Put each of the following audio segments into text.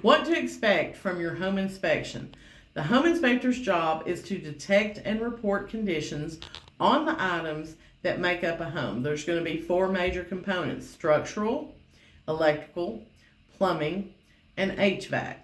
What to expect from your home inspection. The home inspector's job is to detect and report conditions on the items that make up a home. There's going to be four major components: structural, electrical, plumbing, and HVAC.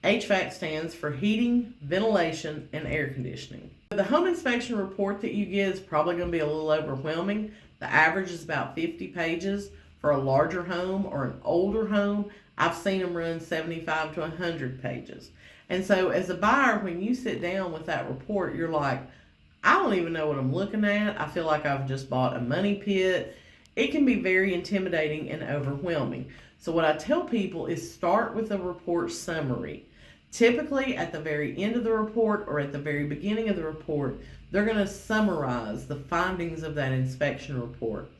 HVAC stands for heating, ventilation, and air conditioning. The home inspection report that you get is probably going to be a little overwhelming. The average is about 50 pages. For a larger home or an older home, I've seen them run 75 to 100 pages. And so as a buyer, when you sit down with that report, you're like, I don't even know what I'm looking at. I feel like I've just bought a money pit. It can be very intimidating and overwhelming. So what I tell people is start with a report summary. Typically at the very end of the report or at the very beginning of the report, they're going to summarize the findings of that inspection report.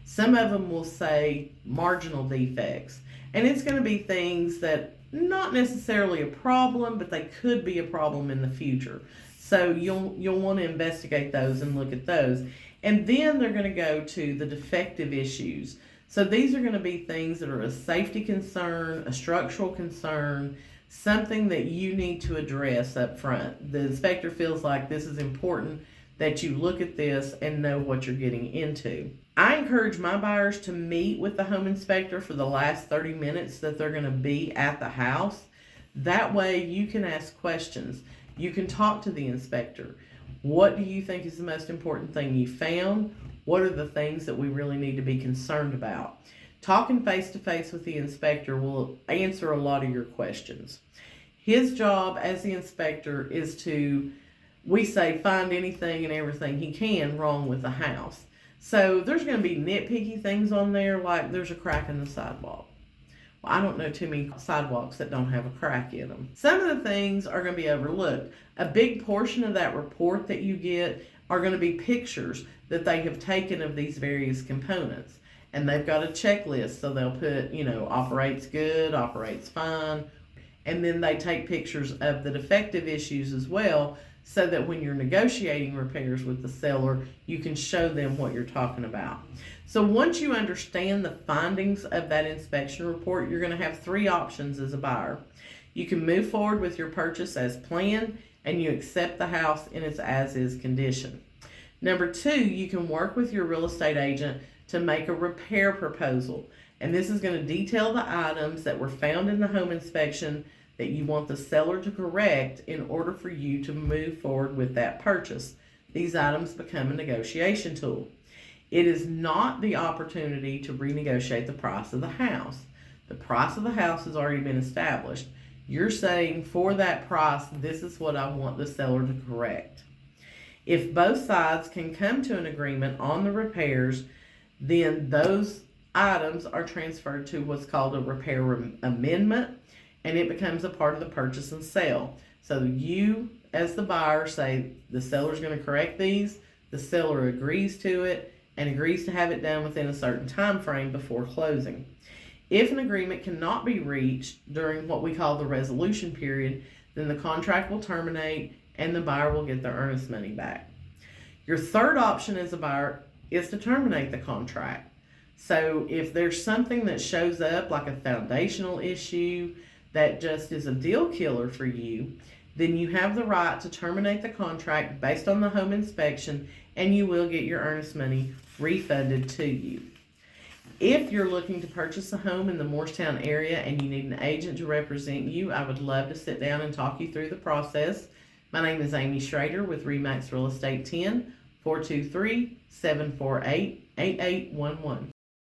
Some of them will say marginal defects, and it's going to be things that not necessarily a problem, but they could be a problem in the future. So you'll want to investigate those and look at those. And then they're going to go to the defective issues. So these are going to be things that are a safety concern, a structural concern, something that you need to address up front. The inspector feels like this is important that you look at this and know what you're getting into. I encourage my buyers to meet with the home inspector for the last 30 minutes that they're going to be at the house. That way you can ask questions. You can talk to the inspector. What do you think is the most important thing you found? What are the things that we really need to be concerned about? Talking face to face with the inspector will answer a lot of your questions. His job as the inspector is to, we say, find anything and everything he can wrong with the house. So there's going to be nitpicky things on there, like there's a crack in the sidewalk. Well, I don't know too many sidewalks that don't have a crack in them. Some of the things are going to be overlooked. A big portion of that report that you get are going to be pictures that they have taken of these various components. And they've got a checklist, so they'll put, operates good, operates fine. And then they take pictures of the defective issues as well, so that when you're negotiating repairs with the seller, you can show them what you're talking about. So once you understand the findings of that inspection report, you're going to have three options as a buyer. You can move forward with your purchase as planned, and you accept the house in its as-is condition. Number two, you can work with your real estate agent to make a repair proposal. And this is going to detail the items that were found in the home inspection that you want the seller to correct in order for you to move forward with that purchase. These items become a negotiation tool. It is not the opportunity to renegotiate the price of the house. The price of the house has already been established. You're saying, for that price, this is what I want the seller to correct. If both sides can come to an agreement on the repairs, then those items are transferred to what's called a repair amendment, and it becomes a part of the purchase and sale. So you, as the buyer, say the seller's going to correct these, the seller agrees to it, and agrees to have it done within a certain time frame before closing. If an agreement cannot be reached during what we call the resolution period, then the contract will terminate and the buyer will get their earnest money back. Your third option as a buyer is to terminate the contract. So if there's something that shows up, like a foundational issue that just is a deal killer for you, then you have the right to terminate the contract based on the home inspection, and you will get your earnest money refunded to you. If you're looking to purchase a home in the Morristown area and you need an agent to represent you, I would love to sit down and talk you through the process. My name is Amy Schrader with RE/MAX Real Estate 10, 423-748-8811.